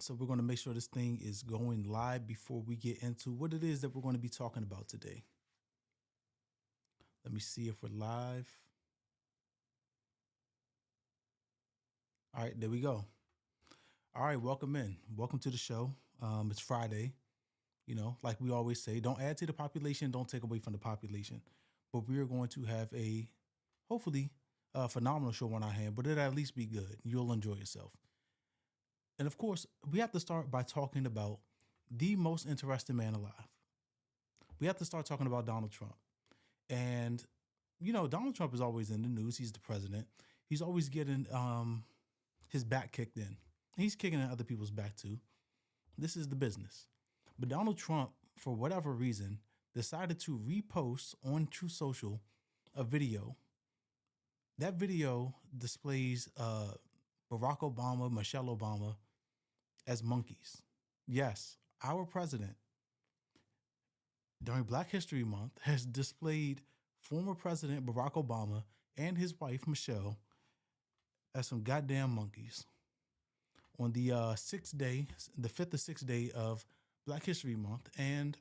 So we're going to make sure this thing is going live before we get into what it is that we're going to be talking about today. Let me see if we're live. All right, there we go. All right, welcome in. Welcome to the show. It's Friday. You know, like we always say, don't add to the population, don't take away from the population. But we are going to have hopefully, a phenomenal show on our hand, but it'll at least be good. You'll enjoy yourself. And of course, we have to start by talking about the most interesting man alive. We have to start talking about Donald Trump. And, you know, Donald Trump is always in the news. He's the president. He's always getting his back kicked in. He's kicking in other people's back too. This is the business. But Donald Trump, for whatever reason, decided to repost on True Social a video. That video displays Barack Obama, Michelle Obama as monkeys. Yes, our president during Black History Month has displayed former President Barack Obama and his wife Michelle as some goddamn monkeys on the the fifth or sixth day of Black History Month, and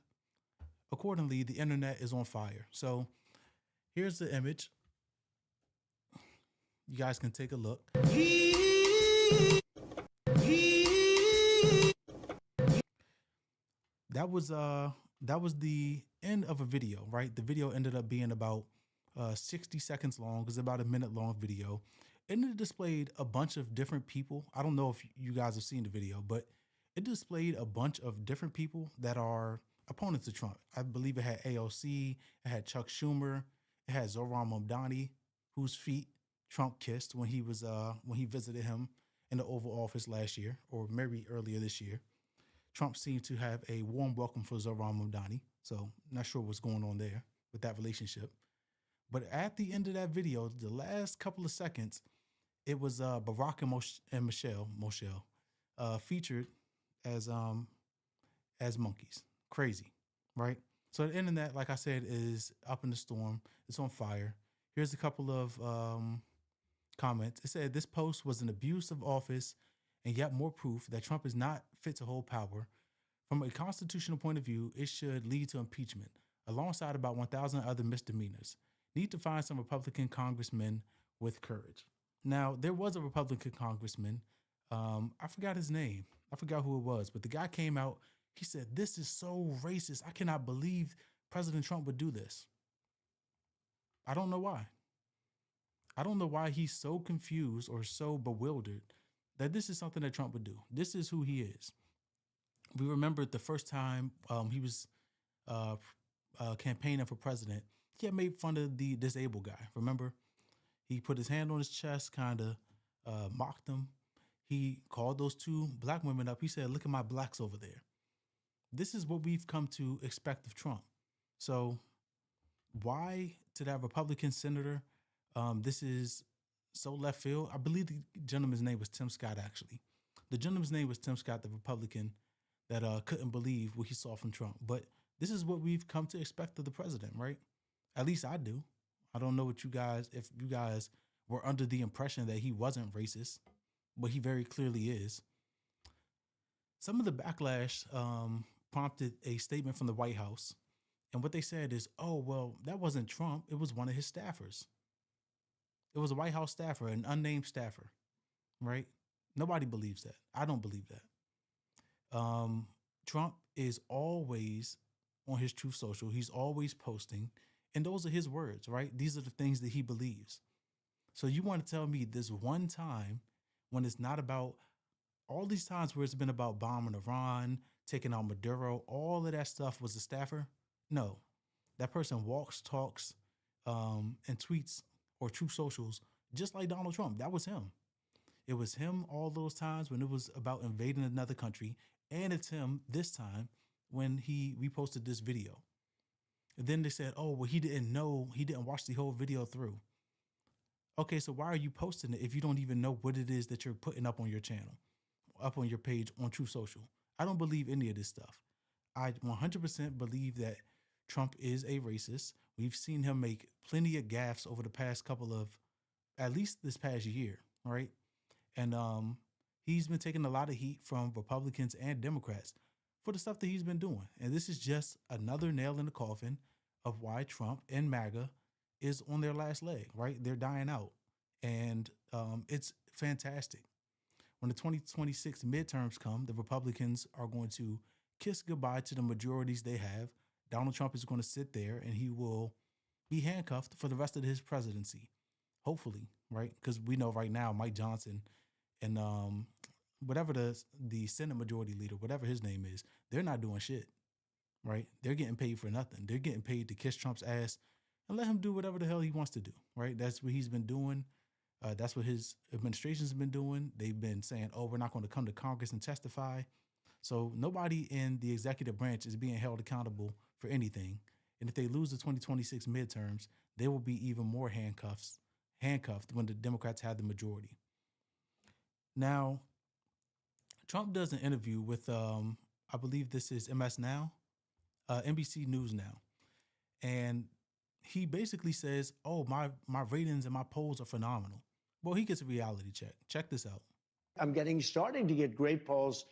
accordingly, the internet is on fire. So here's the image. You guys can take a look. That was the end of a video, right? The video ended up being about 60 seconds long. It's about a minute long video. And it displayed a bunch of different people. I don't know if you guys have seen the video, but it displayed a bunch of different people that are opponents of Trump. I believe it had AOC, it had Chuck Schumer, it had Zohran Mamdani, whose feet Trump kissed when he visited him in the Oval Office last year, or maybe earlier this year. Trump seemed to have a warm welcome for Zohran Mamdani, so not sure what's going on there with that relationship. But at the end of that video, the last couple of seconds, it was Barack and Michelle featured as monkeys. Crazy, right? So the internet, like I said, is up in the storm. It's on fire. Here's a couple of comments. It said this post was an abuse of office and yet more proof that Trump is not fit to hold power. From a constitutional point of view, it should lead to impeachment, alongside about 1,000 other misdemeanors. Need to find some Republican congressmen with courage. Now, there was a Republican congressman. I forgot his name. I forgot who it was, but the guy came out. He said, "This is so racist. I cannot believe President Trump would do this." I don't know why. I don't know why he's so confused or so bewildered that this is something that Trump would do. This is who he is. We remember the first time he was campaigning for president, he had made fun of the disabled guy. Remember? He put his hand on his chest, kind of mocked him. He called those two black women up. He said, "Look at my blacks over there." This is what we've come to expect of Trump. So why, to that Republican senator, this is so left field? I believe the gentleman's name was Tim Scott, actually. The gentleman's name was Tim Scott, the Republican that couldn't believe what he saw from Trump. But this is what we've come to expect of the president, right? At least I do. I don't know what if you guys were under the impression that he wasn't racist, but he very clearly is. Some of the backlash prompted a statement from the White House. And what they said is, "Oh, well, that wasn't Trump. It was one of his staffers." It was a White House staffer, an unnamed staffer, right? Nobody believes that. I don't believe that. Trump is always on his Truth Social. He's always posting. And those are his words, right? These are the things that he believes. So you want to tell me this one time when it's not about all these times where it's been about bombing Iran, taking out Maduro, all of that stuff was a staffer? No. That person walks, talks, and tweets or Truth Socials just like Donald Trump. That was him. It was him all those times when it was about invading another country. And it's him this time when he reposted this video. And then they said, "Oh, well, he didn't know. He didn't watch the whole video through." Okay, so why are you posting it if you don't even know what it is that you're putting up on your channel, up on your page on True Social? I don't believe any of this stuff. I 100% believe that Trump is a racist. We've seen him make plenty of gaffes over the past couple of, at least this past year, right? And he's been taking a lot of heat from Republicans and Democrats for the stuff that he's been doing. And this is just another nail in the coffin of why Trump and MAGA is on their last leg, right? They're dying out. And it's fantastic. When the 2026 midterms come, the Republicans are going to kiss goodbye to the majorities they have. Donald Trump is going to sit there and he will be handcuffed for the rest of his presidency. Hopefully, right? Because we know right now Mike Johnson and whatever the Senate Majority Leader, whatever his name is, they're not doing shit, right? They're getting paid for nothing. They're getting paid to kiss Trump's ass and let him do whatever the hell he wants to do, right? That's what he's been doing. That's what his administration's been doing. They've been saying, oh, we're not going to come to Congress and testify. So nobody in the executive branch is being held accountable for anything. And if they lose the 2026 midterms, they will be even more handcuffed when the Democrats have the majority. Now, Trump does an interview with, I believe this is MS Now, NBC News Now. And he basically says, oh, my ratings and my polls are phenomenal. Well, he gets a reality check. Check this out. I'm starting to get great polls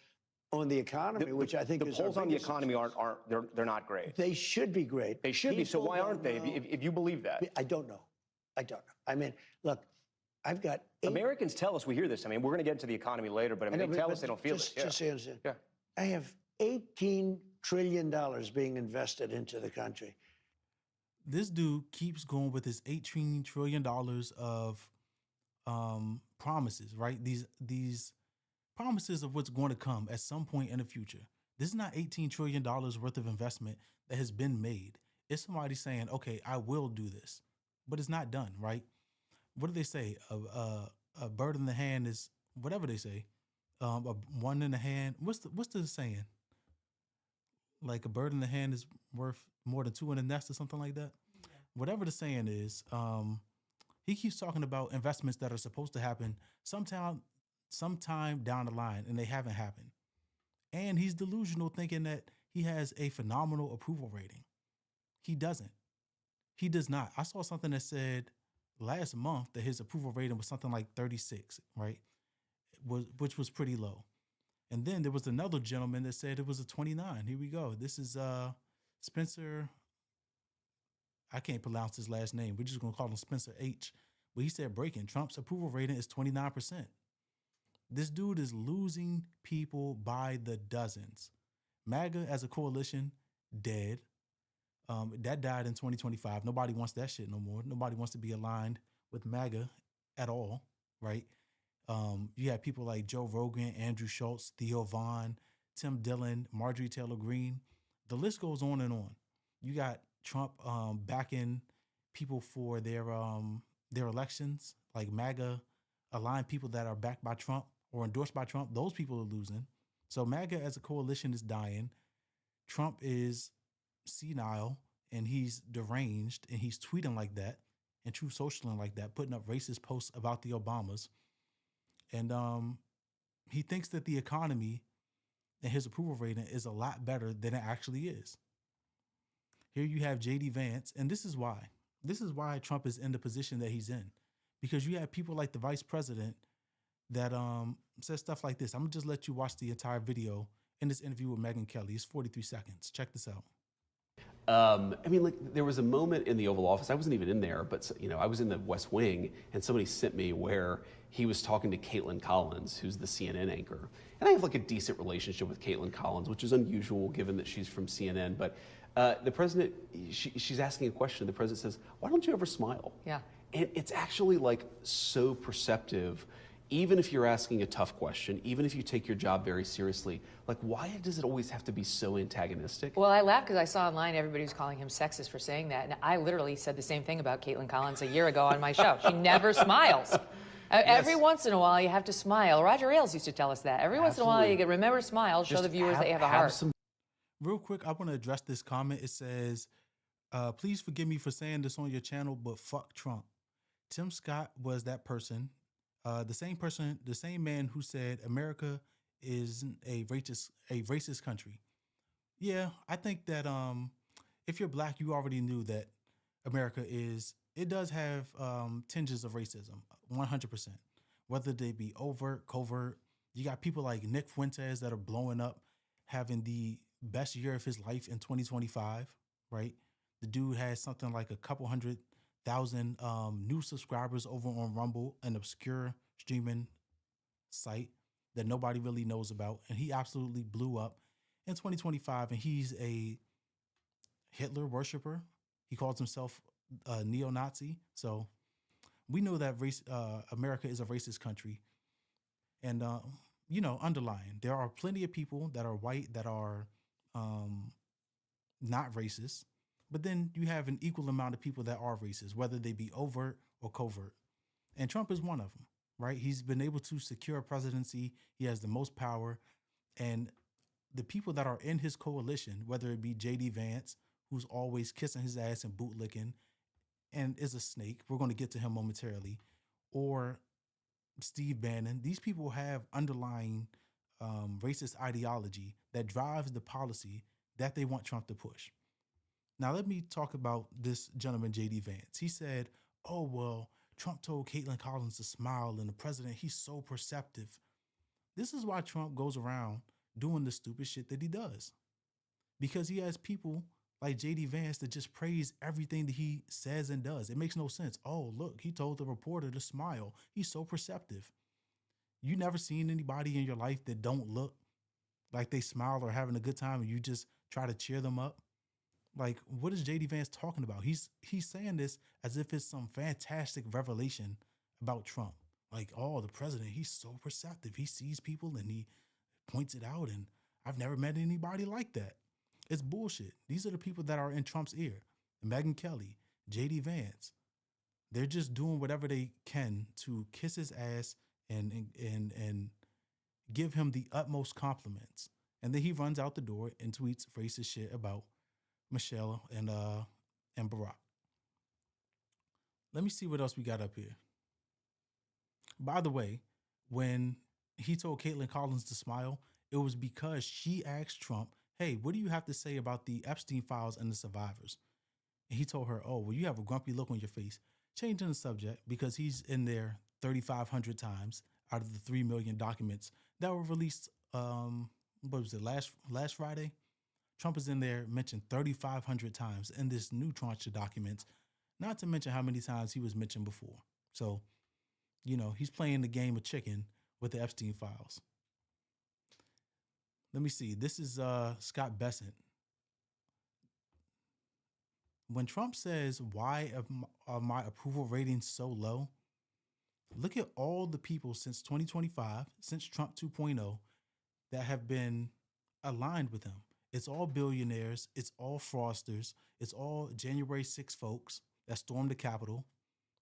on the economy, which I think the polls on the economy they're not great. They should be great. They should be. So why aren't they? If you believe that, I don't know. I mean, look, I've got Americans tell us. We hear this. I mean, we're going to get into the economy later, but I mean, they tell us they don't feel it. Just so you understand. Yeah. I have $18 trillion being invested into the country. This dude keeps going with his $18 trillion of promises, right? These promises of what's going to come at some point in the future. This is not $18 trillion worth of investment that has been made. It's somebody saying, okay, I will do this, but it's not done, right? What do they say? A bird in the hand is whatever they say. A one in the hand. What's the saying? Like a bird in the hand is worth more than two in the nest or something like that. Yeah. Whatever the saying is, he keeps talking about investments that are supposed to happen sometime down the line, and they haven't happened. And he's delusional thinking that he has a phenomenal approval rating. He doesn't. He does not. I saw something that said last month that his approval rating was something like 36, right? Which was pretty low. And then there was another gentleman that said it was a 29. Here we go. This is Spencer. I can't pronounce his last name. We're just going to call him Spencer H. But he said breaking. Trump's approval rating is 29%. This dude is losing people by the dozens. MAGA as a coalition, dead. That died in 2025. Nobody wants that shit no more. Nobody wants to be aligned with MAGA at all, right? You have people like Joe Rogan, Andrew Schultz, Theo Vaughn, Tim Dillon, Marjorie Taylor Greene. The list goes on and on. You got Trump backing people for their elections, like MAGA aligned people that are backed by Trump or endorsed by Trump. Those people are losing. So MAGA as a coalition is dying. Trump is senile and he's deranged and he's tweeting like that and Truth Socialing like that, putting up racist posts about the Obamas. And he thinks that the economy and his approval rating is a lot better than it actually is. Here you have J.D. Vance, and this is why. This is why Trump is in the position that he's in. Because you have people like the vice president that says stuff like this. I'm going to just let you watch the entire video in this interview with Megyn Kelly. It's 43 seconds. Check this out. I mean, like, there was a moment in the Oval Office, I wasn't even in there, but, you know, I was in the West Wing, and somebody sent me where he was talking to Caitlin Collins, who's the CNN anchor. And I have, like, a decent relationship with Caitlin Collins, which is unusual given that she's from CNN. But the president, she's asking a question. The president says, why don't you ever smile? Yeah. And it's actually, like, so perceptive. Even if you're asking a tough question, even if you take your job very seriously, like, why does it always have to be so antagonistic? Well, I laughed because I saw online everybody was calling him sexist for saying that. And I literally said the same thing about Caitlin Collins a year ago on my show. She never smiles. Yes. Every once in a while, you have to smile. Roger Ailes used to tell us that. Every once in a while, you get remember to smile, show the viewers that you have a heart. Real quick, I want to address this comment. It says, please forgive me for saying this on your channel, but fuck Trump. Tim Scott was that person. The same man who said America is a racist country. Yeah, I think that if you're black, you already knew that America does have tinges of racism, 100%. Whether they be overt, covert, You got people like Nick Fuentes that are blowing up, having the best year of his life in 2025, right? The dude has something like a couple 100,000 new subscribers over on Rumble, an obscure streaming site that nobody really knows about. And he absolutely blew up in 2025. And he's a Hitler worshiper. He calls himself a neo-Nazi. So we know that America is a racist country. And, underlying, there are plenty of people that are white that are not racist. But then you have an equal amount of people that are racist, whether they be overt or covert. And Trump is one of them, right? He's been able to secure a presidency. He has the most power. And the people that are in his coalition, whether it be J.D. Vance, who's always kissing his ass and bootlicking and is a snake, we're going to get to him momentarily, or Steve Bannon, these people have underlying racist ideology that drives the policy that they want Trump to push. Now, let me talk about this gentleman, J.D. Vance. He said, oh, well, Trump told Caitlin Collins to smile, and the president, he's so perceptive. This is why Trump goes around doing the stupid shit that he does. Because he has people like J.D. Vance that just praise everything that he says and does. It makes no sense. Oh, look, he told the reporter to smile. He's so perceptive. You never seen anybody in your life that don't look like they smile or having a good time and you just try to cheer them up? Like, what is J.D. Vance talking about? He's saying this as if it's some fantastic revelation about Trump. Like, oh, the president, he's so perceptive. He sees people and he points it out, and I've never met anybody like that. It's bullshit. These are the people that are in Trump's ear. Megyn Kelly, J.D. Vance. They're just doing whatever they can to kiss his ass and give him the utmost compliments. And then he runs out the door and tweets racist shit about Michelle and Barack. Let me see what else we got up here. By the way, when he told Caitlin Collins to smile, it was because she asked Trump, hey, what do you have to say about the Epstein files and the survivors? And he told her, oh, well, you have a grumpy look on your face. Changing the subject because he's in there 3,500 times out of the 3 million documents that were released, last Friday? Trump is in there mentioned 3,500 times in this new tranche of documents, not to mention how many times he was mentioned before. So, he's playing the game of chicken with the Epstein files. Let me see. This is Scott Bessent. When Trump says, why are my approval ratings so low? Look at all the people since 2025, since Trump 2.0, that have been aligned with him. It's all billionaires. It's all fraudsters. It's all January 6 folks that stormed the Capitol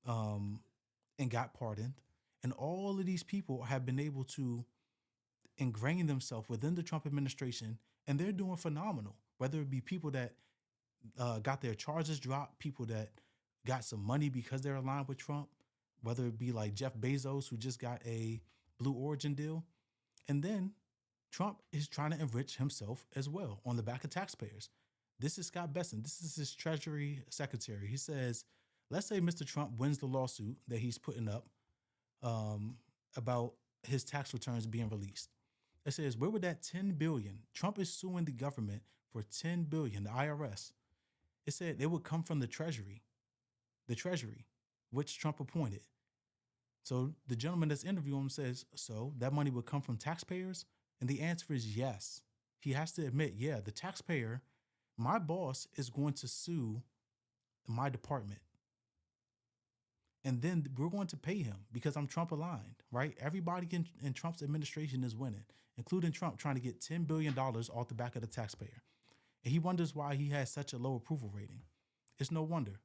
and got pardoned. And all of these people have been able to ingrain themselves within the Trump administration, and they're doing phenomenal, whether it be people that got their charges dropped, people that got some money because they're aligned with Trump, whether it be like Jeff Bezos, who just got a Blue Origin deal. And then Trump is trying to enrich himself as well on the back of taxpayers. This is Scott Bessent. This is his Treasury Secretary. He says, let's say Mr. Trump wins the lawsuit that he's putting up about his tax returns being released. It says, where would that $10 billion? Trump is suing the government for $10 billion, the IRS. It said it would come from the Treasury, which Trump appointed. So the gentleman that's interviewing him says, so that money would come from taxpayers? And the answer is yes. He has to admit, yeah, the taxpayer, my boss is going to sue my department. And then we're going to pay him because I'm Trump aligned, right? Everybody in Trump's administration is winning, including Trump trying to get $10 billion off the back of the taxpayer. And he wonders why he has such a low approval rating. It's no wonder.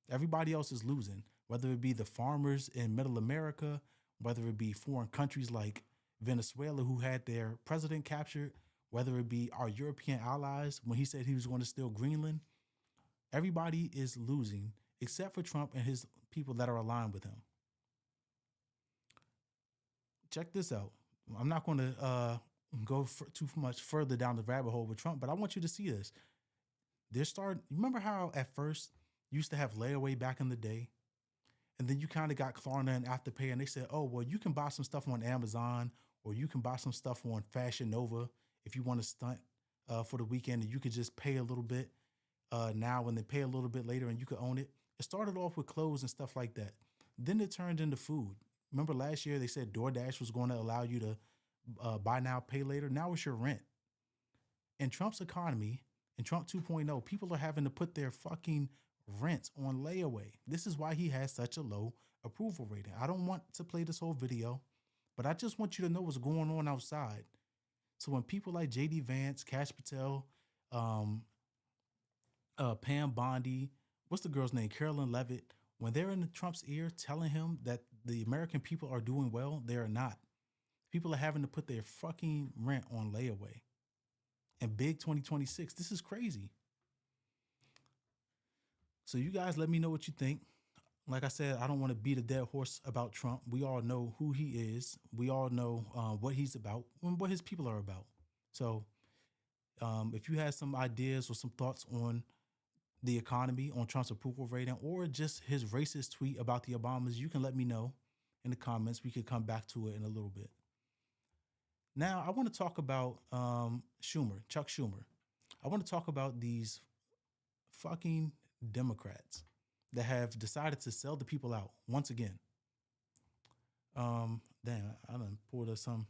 Everybody else is losing, whether it be the farmers in middle America, whether it be foreign countries like Venezuela who had their president captured, whether it be our European allies when he said he was going to steal Greenland. Everybody is losing except for Trump and his people that are aligned with him. Check this out. I'm not going to go too much further down the rabbit hole with Trump, but I want you to see this. Remember how at first you used to have layaway back in the day? And then you kind of got Klarna and Afterpay, and they said, oh, well, you can buy some stuff on Amazon or you can buy some stuff on Fashion Nova if you want to stunt for the weekend, and you could just pay a little bit now and then pay a little bit later, and you could own it. It started off with clothes and stuff like that. Then it turned into food. Remember last year they said DoorDash was going to allow you to buy now, pay later. Now it's your rent. In Trump's economy, in Trump 2.0, people are having to put their fucking rent on layaway. This is why he has such a low approval rating. I don't want to play this whole video, but I just want you to know what's going on outside. So when people like J.D. Vance, Kash Patel, Pam Bondi, what's the girl's name? Carolyn Levitt, when they're in Trump's ear telling him that the American people are doing well, they are not. People are having to put their fucking rent on layaway. And big 2026, this is crazy. So you guys let me know what you think. Like I said, I don't want to beat a dead horse about Trump. We all know who he is. We all know what he's about and what his people are about. So if you have some ideas or some thoughts on the economy, on Trump's approval rating, or just his racist tweet about the Obamas, you can let me know in the comments. We could come back to it in a little bit. Now, I want to talk about Chuck Schumer. I want to talk about these fucking Democrats that have decided to sell the people out once again. Damn, I done pulled up some.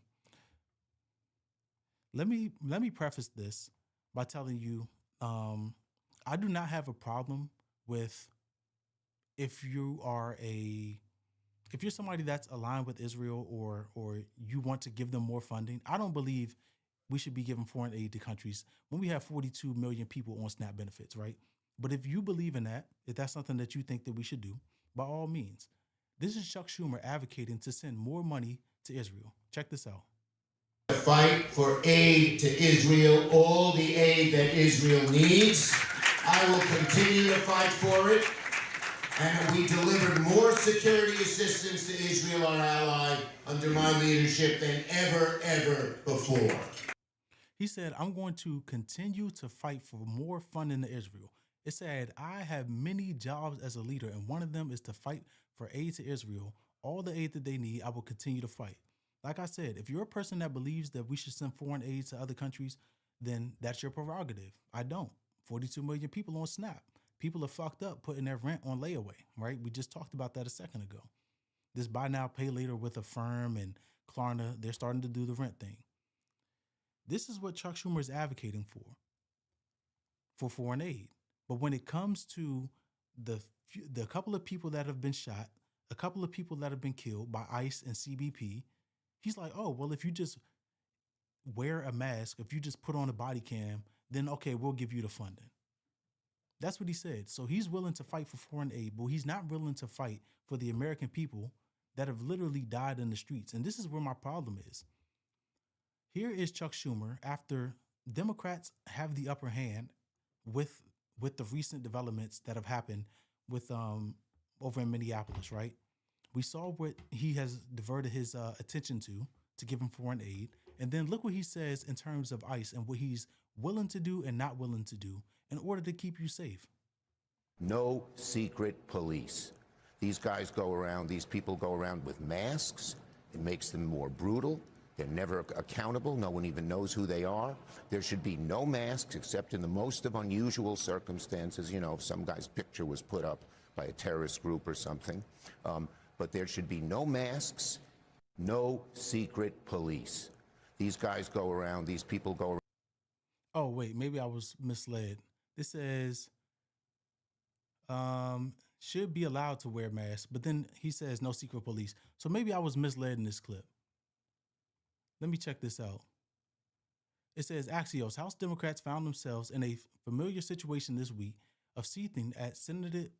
Let me preface this by telling you, I do not have a problem with if you're somebody that's aligned with Israel or you want to give them more funding. I don't believe we should be giving foreign aid to countries when we have 42 million people on SNAP benefits, right? But if you believe in that, if that's something that you think that we should do, by all means. This is Chuck Schumer advocating to send more money to Israel. Check this out. Fight for aid to Israel, all the aid that Israel needs. I will continue to fight for it. And we delivered more security assistance to Israel, our ally, under my leadership than ever before. He said, I'm going to continue to fight for more funding to Israel. It said, I have many jobs as a leader, and one of them is to fight for aid to Israel. All the aid that they need, I will continue to fight. Like I said, if you're a person that believes that we should send foreign aid to other countries, then that's your prerogative. I don't. 42 million people on SNAP. People are fucked up putting their rent on layaway, right? We just talked about that a second ago. This buy now, pay later with Affirm and Klarna, they're starting to do the rent thing. This is what Chuck Schumer is advocating for foreign aid. But when it comes to the couple of people that have been shot, a couple of people that have been killed by ICE and CBP, he's like, oh, well, if you just wear a mask, if you just put on a body cam, then okay, we'll give you the funding. That's what he said. So he's willing to fight for foreign aid, but he's not willing to fight for the American people that have literally died in the streets. And this is where my problem is. Here is Chuck Schumer after Democrats have the upper hand with the recent developments that have happened with over in Minneapolis, right? We saw what he has diverted his attention to give him foreign aid. And then look what he says in terms of ICE and what he's willing to do and not willing to do in order to keep you safe. No secret police. These guys go around, these people go around with masks. It makes them more brutal. They're never accountable. No one even knows who they are. There should be no masks except in the most of unusual circumstances. You know, if some guy's picture was put up by a terrorist group or something. But there should be no masks, no secret police. These guys go around, these people go around. Oh, wait, maybe I was misled. This says should be allowed to wear masks, but then he says no secret police. So maybe I was misled in this clip. Let me check this out. It says Axios, House Democrats found themselves in a familiar situation this week of seething at Senate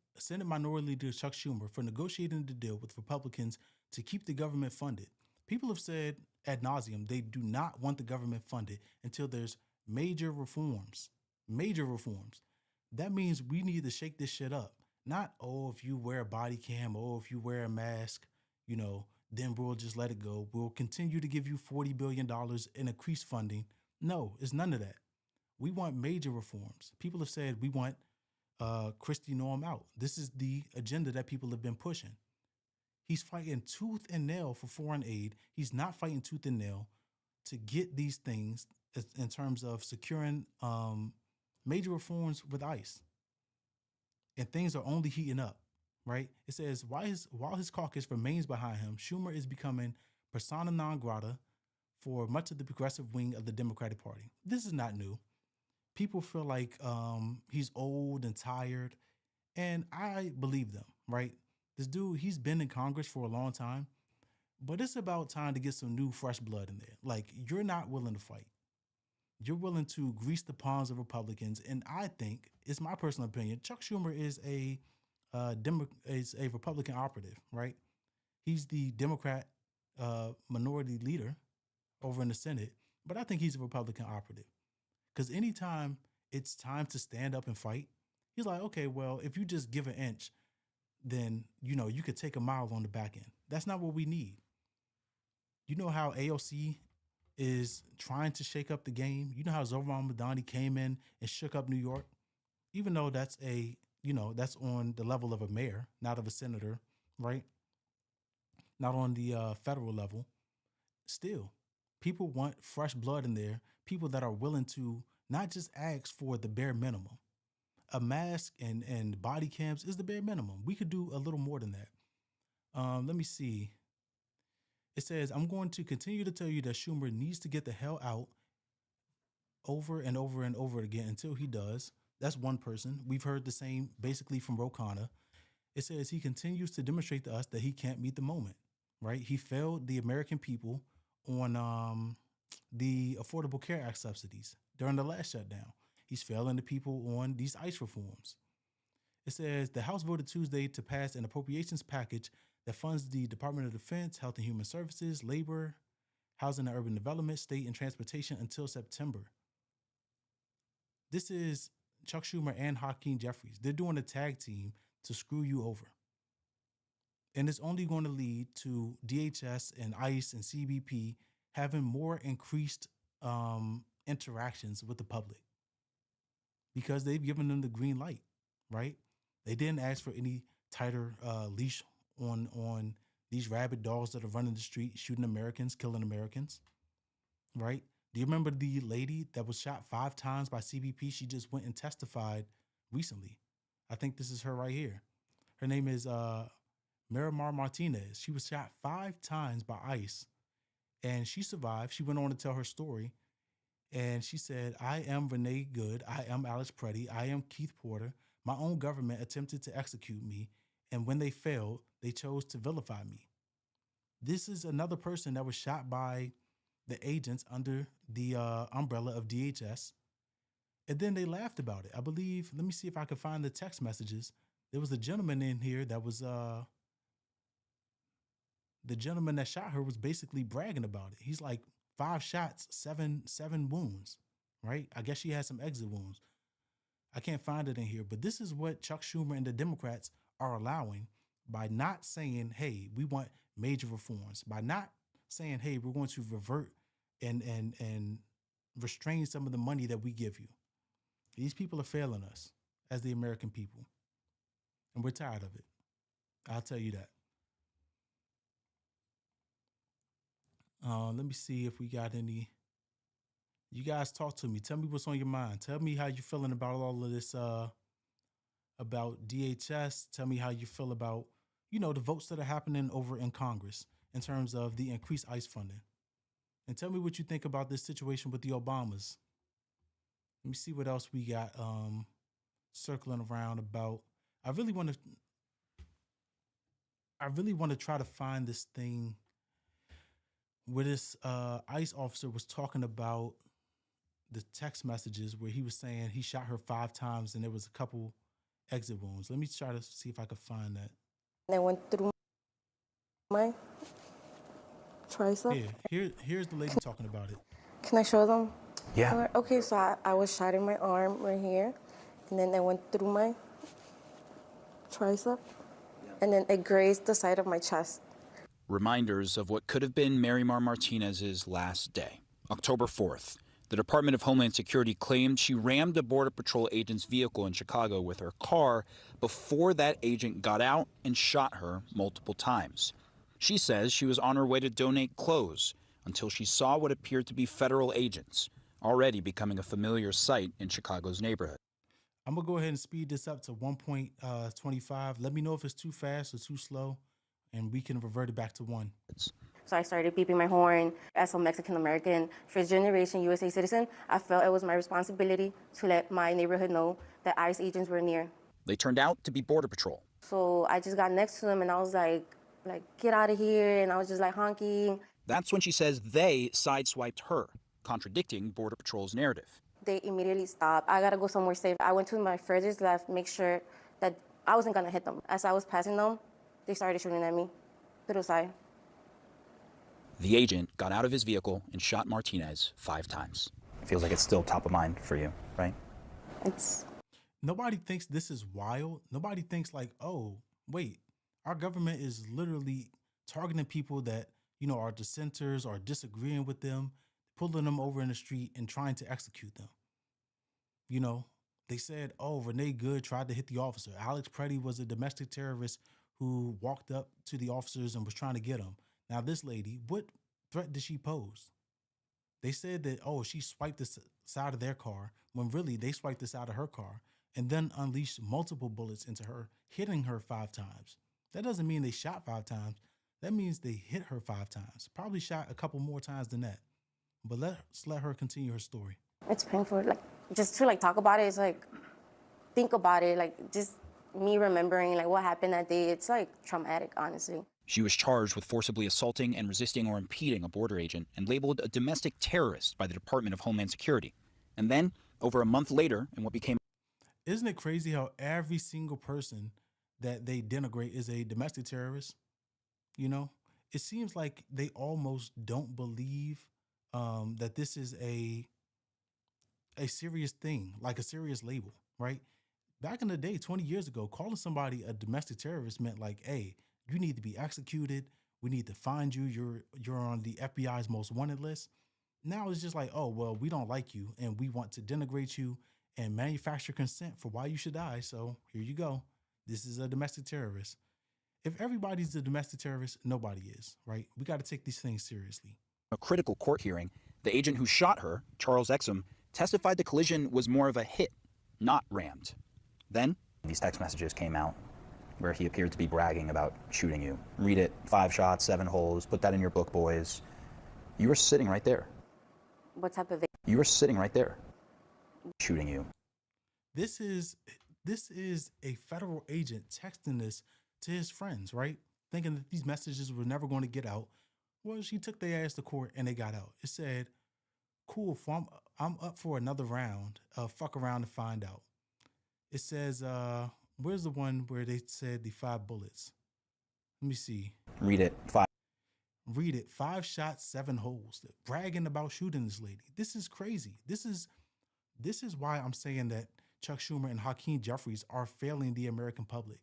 Minority Leader Chuck Schumer for negotiating the deal with Republicans to keep the government funded. People have said ad nauseum they do not want the government funded until there's major reforms. Major reforms. That means we need to shake this shit up. Not, oh, if you wear a body cam, oh, if you wear a mask, you know, then we'll just let it go. We'll continue to give you $40 billion in increased funding. No, it's none of that. We want major reforms. People have said we want Kristi Noem out. This is the agenda that people have been pushing. He's fighting tooth and nail for foreign aid. He's not fighting tooth and nail to get these things in terms of securing major reforms with ICE. And things are only heating up, right? It says, while his caucus remains behind him, Schumer is becoming persona non grata for much of the progressive wing of the Democratic Party. This is not new. People feel like he's old and tired, and I believe them, right? This dude, he's been in Congress for a long time, but it's about time to get some new, fresh blood in there. Like, you're not willing to fight. You're willing to grease the palms of Republicans, and I think, it's my personal opinion, Chuck Schumer is a Republican operative, right? He's the Democrat minority leader over in the Senate, but I think he's a Republican operative. Because anytime it's time to stand up and fight, he's like, okay, well, if you just give an inch, then, you could take a mile on the back end. That's not what we need. You know how AOC is trying to shake up the game? You know how Zohran Madani came in and shook up New York? Even though that's that's on the level of a mayor, not of a senator, right? Not on the federal level. Still, people want fresh blood in there. People that are willing to not just ask for the bare minimum. A mask and body cams is the bare minimum. We could do a little more than that. Let me see. It says, I'm going to continue to tell you that Schumer needs to get the hell out over and over and over again until he does. That's one person. We've heard the same basically from Ro Khanna. It says he continues to demonstrate to us that he can't meet the moment, right? He failed the American people on the Affordable Care Act subsidies during the last shutdown. He's failing the people on these ICE reforms. It says the House voted Tuesday to pass an appropriations package that funds the Department of Defense, Health and Human Services, Labor, Housing and Urban Development, State and Transportation until September. This is Chuck Schumer and Hakeem Jeffries. They're doing a tag team to screw you over. And it's only going to lead to DHS and ICE and CBP having more increased interactions with the public because they've given them the green light, right? They didn't ask for any tighter leash on these rabid dogs that are running the street, shooting Americans, killing Americans, right? Do you remember the lady that was shot 5 times by CBP? She just went and testified recently. I think this is her right here. Her name is Miramar Martinez. She was shot 5 times by ICE, and she survived. She went on to tell her story, and she said, I am Renee Good. I am Alice Preddy. I am Keith Porter. My own government attempted to execute me, and when they failed, they chose to vilify me. This is another person that was shot by the agents under the umbrella of DHS, and then they laughed about it. I believe, let me see if I can find the text messages. There was a gentleman in here that was, the gentleman that shot her was basically bragging about it. He's like, 5 shots, seven wounds, right? I guess she had some exit wounds. I can't find it in here, but this is what Chuck Schumer and the Democrats are allowing by not saying, hey, we want major reforms, by not saying, hey, we're going to revert and restrain some of the money that we give you. These people are failing us as the American people, and we're tired of it. I'll tell you that. Let me see if we got any. You guys talk to me. Tell me what's on your mind. Tell me how you're feeling about all of this, about DHS. Tell me how you feel about, the votes that are happening over in Congress in terms of the increased ICE funding. And tell me what you think about this situation with the Obamas. Let me see what else we got circling around about. I really want to try to find this thing where this ICE officer was talking about the text messages where he was saying he shot her 5 times and there was a couple exit wounds. Let me try to see if I can find that. I went through my tricep. Yeah, here's the lady talking about it. Can I show them? Yeah. Okay, so I was shot in my arm right here, and then I went through my tricep, and then it grazed the side of my chest. Reminders of what could have been Marymar Martinez's last day. October 4th, the Department of Homeland Security claimed she rammed a Border Patrol agent's vehicle in Chicago with her car before that agent got out and shot her multiple times. She says she was on her way to donate clothes until she saw what appeared to be federal agents, already becoming a familiar sight in Chicago's neighborhood. I'm going to go ahead and speed this up to 1.25. Let me know if it's too fast or too slow, and we can revert it back to 1. So I started beeping my horn. As a Mexican-American, first-generation USA citizen, I felt it was my responsibility to let my neighborhood know that ICE agents were near. They turned out to be Border Patrol. So I just got next to them, and I was like, get out of here, and I was just like honking. That's when she says they sideswiped her, contradicting Border Patrol's narrative. They immediately stopped. I gotta go somewhere safe. I went to my furthest left, make sure that I wasn't gonna hit them. As I was passing them, they started shooting at me through the side. The agent got out of his vehicle and shot Martinez 5 times. It feels like it's still top of mind for you, right? Nobody thinks this is wild. Nobody thinks like, oh, wait, our government is literally targeting people that, are dissenters or disagreeing with them, pulling them over in the street and trying to execute them. They said, oh, Renee Good tried to hit the officer. Alex Preddy was a domestic terrorist who walked up to the officers and was trying to get him. Now, this lady, what threat did she pose? They said that, oh, she swiped the side of their car, when really they swiped the side of her car and then unleashed multiple bullets into her, hitting her 5 times. That doesn't mean they shot 5 times. That means they hit her 5 times. Probably shot a couple more times than that. But let's let her continue her story. It's painful. Just to talk about it, it's think about it. Just me remembering what happened that day. It's traumatic, honestly. She was charged with forcibly assaulting and resisting or impeding a border agent and labeled a domestic terrorist by the Department of Homeland Security. And then, over a month later, in what became... Isn't it crazy how every single person that they denigrate is a domestic terrorist? It seems like they almost don't believe that this is a serious thing, like a serious label, right? Back in the day, 20 years ago, calling somebody a domestic terrorist meant hey, you need to be executed. We need to find you. You're on the FBI's most wanted list. Now it's just oh, well, we don't like you and we want to denigrate you and manufacture consent for why you should die. So here you go. This is a domestic terrorist. If everybody's a domestic terrorist, nobody is, right? We got to take these things seriously. A critical court hearing, the agent who shot her, Charles Exum, testified the collision was more of a hit, not rammed. Then, these text messages came out where he appeared to be bragging about shooting you. Read it, 5 shots, 7 holes, put that in your book, boys. You were sitting right there. What type of... You were sitting right there, shooting you. This is a federal agent texting this to his friends, right? Thinking that these messages were never going to get out. Well, she took their ass to court and they got out. It said, cool, I'm up for another round. Fuck around and find out. It says, where's the one where they said the 5 bullets? Let me see. Read it. 5. Read it. 5 shots, 7 holes. They're bragging about shooting this lady. This is crazy. This is why I'm saying that Chuck Schumer and Hakeem Jeffries are failing the American public.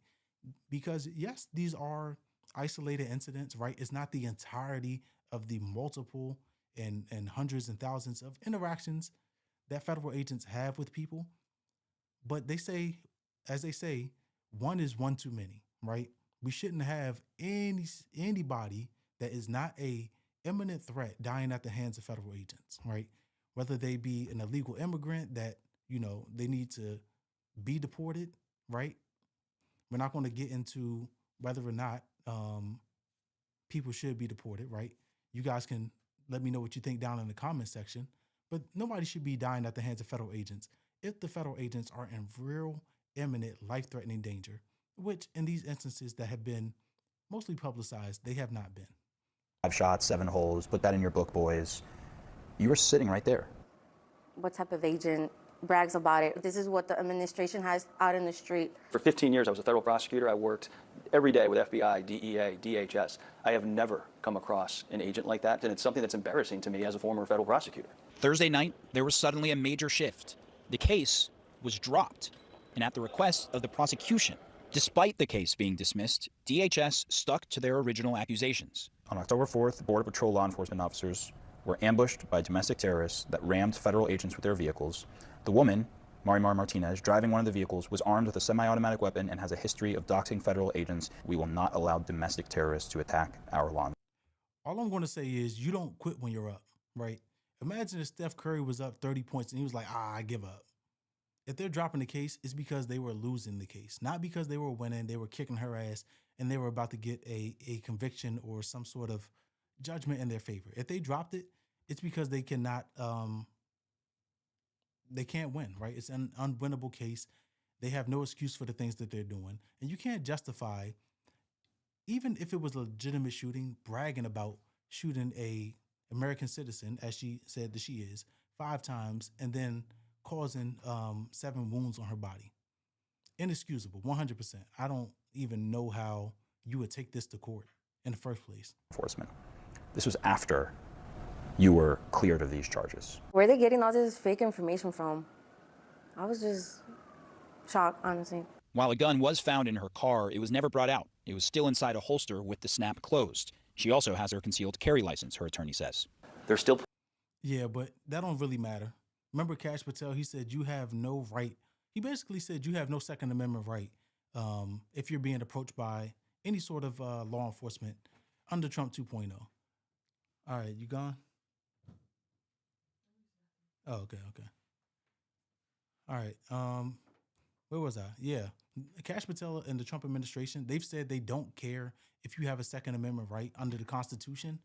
Because yes, these are isolated incidents, right? It's not the entirety of the multiple and hundreds and thousands of interactions that federal agents have with people. But they say, as they say, one is one too many, right? We shouldn't have anybody that is not a imminent threat dying at the hands of federal agents, right? Whether they be an illegal immigrant that, they need to be deported, right? We're not going to get into whether or not people should be deported, right? You guys can let me know what you think down in the comment section. But nobody should be dying at the hands of federal agents if the federal agents are in real, imminent, life-threatening danger, which in these instances that have been mostly publicized, they have not been. 5 shots, 7 holes, put that in your book, boys. You were sitting right there. What type of agent brags about it? This is what the administration has out in the street. For 15 years, I was a federal prosecutor. I worked every day with FBI, DEA, DHS. I have never come across an agent like that, and it's something that's embarrassing to me as a former federal prosecutor. Thursday night, there was suddenly a major shift. The case was dropped, and at the request of the prosecution. Despite the case being dismissed, DHS stuck to their original accusations. On October 4th, Border Patrol law enforcement officers were ambushed by domestic terrorists that rammed federal agents with their vehicles. The woman, Marimar Martinez, driving one of the vehicles, was armed with a semi-automatic weapon and has a history of doxing federal agents. We will not allow domestic terrorists to attack our law. All I'm going to say is you don't quit when you're up, right? Imagine if Steph Curry was up 30 points and he was like, I give up. If they're dropping the case, it's because they were losing the case, not because they were winning, they were kicking her ass, and they were about to get a conviction or some sort of judgment in their favor. If they dropped it, it's because they cannot, they can't win, right? It's an unwinnable case. They have no excuse for the things that they're doing. And you can't justify, even if it was a legitimate shooting, bragging about shooting a American citizen, as she said that she is, 5 times, and then causing 7 wounds on her body. Inexcusable, 100%. I don't even know how you would take this to court in the first place. Enforcement. This was after you were cleared of these charges. Where are they getting all this fake information from? I was just shocked, honestly. While a gun was found in her car, it was never brought out. It was still inside a holster with the snap closed. She also has her concealed carry license, her attorney says. They're still. Yeah, but that don't really matter. Remember Kash Patel, he said you have no right. He basically said you have no Second Amendment right if you're being approached by any sort of law enforcement under Trump 2.0. All right, you gone? Oh, okay. All right. Where was I? Yeah. Kash Patel and the Trump administration, they've said they don't care if you have a Second Amendment right under the Constitution.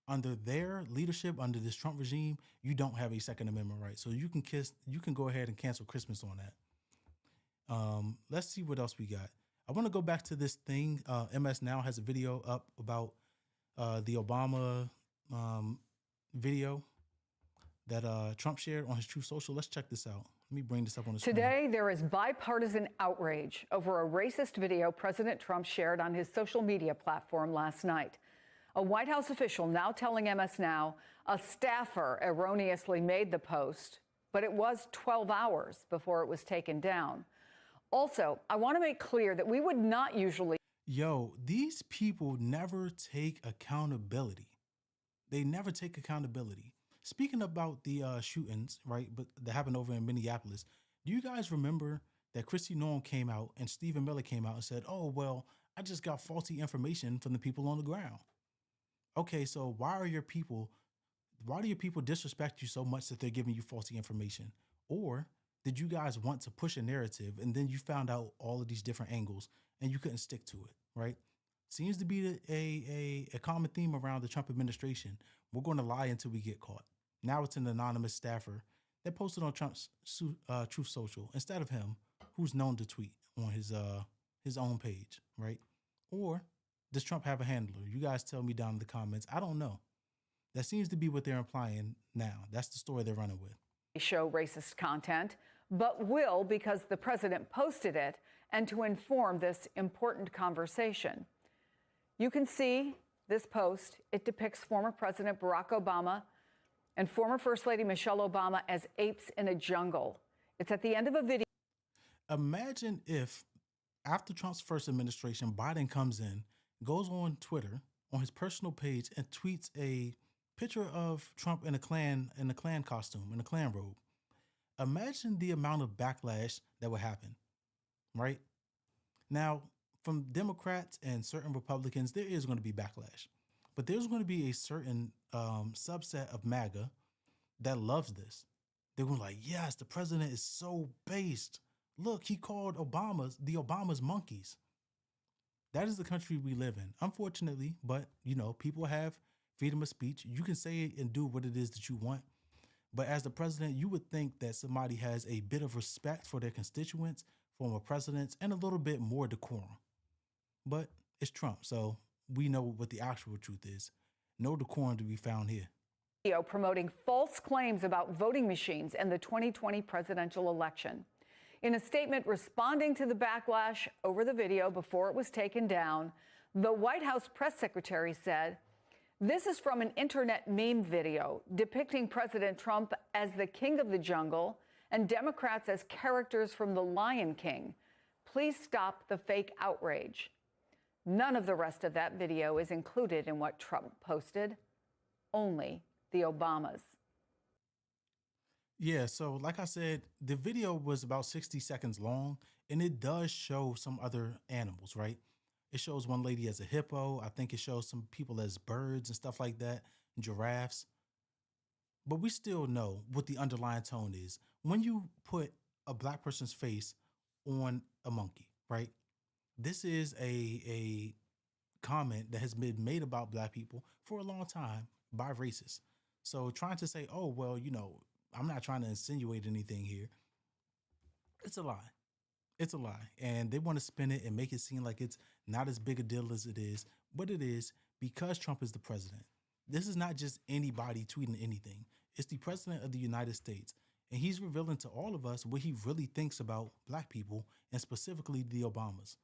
Under their leadership, under this Trump regime, you don't have a Second Amendment right. So you can go ahead and cancel Christmas on that. Let's see what else we got. I want to go back to this thing. MS Now has a video up about the Obama video that Trump shared on his Truth Social. Let's check this out. Let me bring this up on the screen. Today, there is bipartisan outrage over a racist video President Trump shared on his social media platform last night. A White House official now telling MS Now a staffer erroneously made the post, but it was 12 hours before it was taken down. Also, I want to make clear that we would not usually. Yo, these people never take accountability. They never take accountability. Speaking about the shootings, right, but that happened over in Minneapolis, do you guys remember that Kristi Noem came out and Stephen Miller came out and said, oh, well, I just got faulty information from the people on the ground? Okay, so why do your people disrespect you so much that they're giving you faulty information? Or did you guys want to push a narrative and then you found out all of these different angles and you couldn't stick to it, right? Seems to be a common theme around the Trump administration. We're going to lie until we get caught. Now it's an anonymous staffer that posted on Trump's Truth Social instead of him, who's known to tweet on his own page, right? Or does Trump have a handler? You guys tell me down in the comments. I don't know. That seems to be what they're implying now. That's the story they're running with. Show racist content, but will because the president posted it and to inform this important conversation. You can see this post. It depicts former President Barack Obama and former First Lady Michelle Obama as apes in a jungle. It's at the end of a video. Imagine if after Trump's first administration, Biden comes in, goes on Twitter on his personal page and tweets a picture of Trump in a Klan costume, in a Klan robe. Imagine the amount of backlash that would happen, right? Now, from Democrats and certain Republicans, there is going to be backlash, but there's going to be a certain subset of MAGA that loves this. They're going to be like, yes, the president is so based. Look, he called the Obamas monkeys. That is the country we live in, unfortunately, but people have freedom of speech. You can say it and do what it is that you want. But as the president, you would think that somebody has a bit of respect for their constituents, former presidents, and a little bit more decorum. But it's Trump, so we know what the actual truth is. No decorum to be found here. Promoting false claims about voting machines in the 2020 presidential election. In a statement responding to the backlash over the video before it was taken down, the White House press secretary said, "This is from an internet meme video depicting President Trump as the king of the jungle and Democrats as characters from The Lion King. Please stop the fake outrage." None of the rest of that video is included in what Trump posted, only the Obamas. Yeah, so like I said, the video was about 60 seconds long, and it does show some other animals, right? It shows one lady as a hippo. I think it shows some people as birds and stuff like that, giraffes. But we still know what the underlying tone is. When you put a black person's face on a monkey, right? This is a comment that has been made about black people for a long time by racists. So trying to say, oh, well, I'm not trying to insinuate anything here. It's a lie. It's a lie. And they want to spin it and make it seem like it's not as big a deal as it is. But it is, because Trump is the president. This is not just anybody tweeting anything. It's the president of the United States. And he's revealing to all of us what he really thinks about black people, and specifically the Obamas.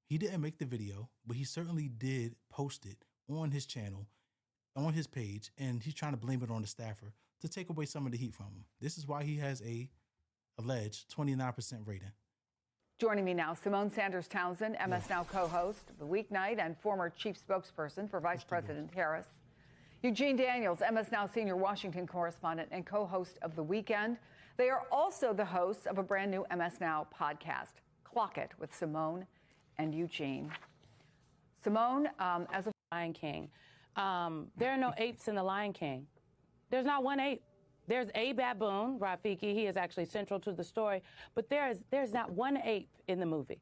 He didn't make the video, but he certainly did post it on his channel, on his page, and he's trying to blame it on the staffer to take away some of the heat from him. This is why he has a alleged 29% rating. Joining me now, Simone Sanders Townsend, MS Now co-host of The Weeknight and former chief spokesperson for Vice President Harris. Eugene Daniels, MS Now senior Washington correspondent and co-host of The Weekend. They are also the hosts of a brand new MS Now podcast, Clock It, with Simone and Eugene. Simone, as a Lion King, there are no apes in The Lion King. There's not one ape. There's a baboon, Rafiki. He is actually central to the story, but there's not one ape in the movie.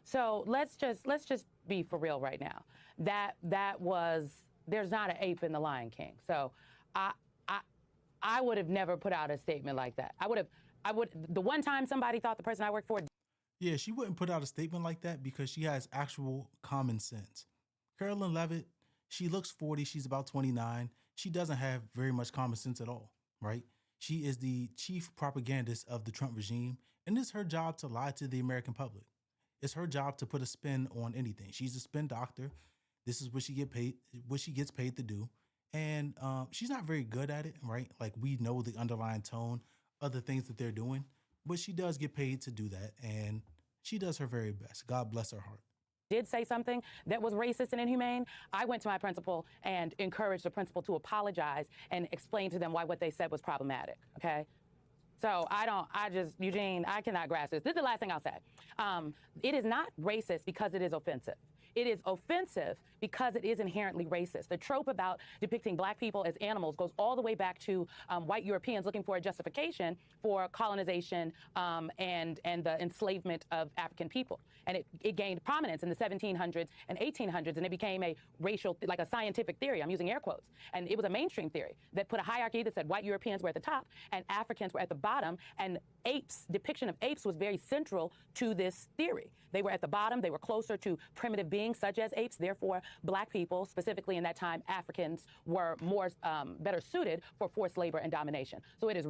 So let's just be for real right now. There's not an ape in The Lion King. So I would have never put out a statement like that. The one time somebody thought the person I work for. Yeah, she wouldn't put out a statement like that because she has actual common sense. Carolyn Levitt, she looks 40. She's about 29. She doesn't have very much common sense at all, right? She is the chief propagandist of the Trump regime, and it's her job to lie to the American public. It's her job to put a spin on anything. She's a spin doctor. This is what she gets paid to do. And she's not very good at it, right? Like, we know the underlying tone of the things that they're doing, but she does get paid to do that, and she does her very best. God bless her heart. Did say something that was racist and inhumane, I went to my principal and encouraged the principal to apologize and explain to them why what they said was problematic, okay? So Eugene, I cannot grasp this. This is the last thing I'll say. It is not racist because it is offensive. It is offensive because it is inherently racist. The trope about depicting black people as animals goes all the way back to white Europeans looking for a justification for colonization and the enslavement of African people. And it gained prominence in the 1700s and 1800s, and it became a racial, like a scientific theory. I'm using air quotes. And it was a mainstream theory that put a hierarchy that said white Europeans were at the top and Africans were at the bottom, and depiction of apes was very central to this theory. They were at the bottom. They were closer to primitive beings such as apes. Therefore, black people, specifically in that time, Africans, were more better suited for forced labor and domination. So it is.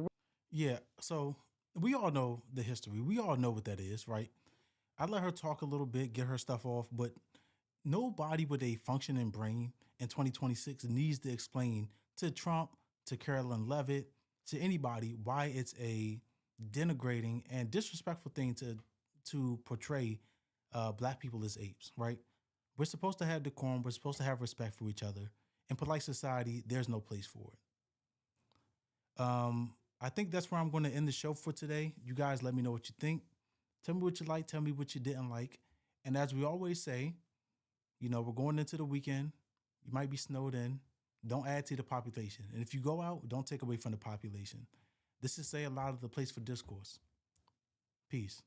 Yeah. So we all know the history. We all know what that is, right? I let her talk a little bit, get her stuff off, but nobody with a functioning brain in 2026 needs to explain to Trump, to Carolyn Levitt, to anybody why it's a denigrating and disrespectful thing to portray black people as apes, right? We're supposed to have decorum. We're supposed to have respect for each other. In polite society, there's no place for it. I think that's where I'm going to end the show for today. You guys let me know what you think. Tell me what you like. Tell me what you didn't like. And as we always say, we're going into the weekend. You might be snowed in. Don't add to the population. And if you go out, don't take away from the population. This is Say a lot of the place for discourse. Peace.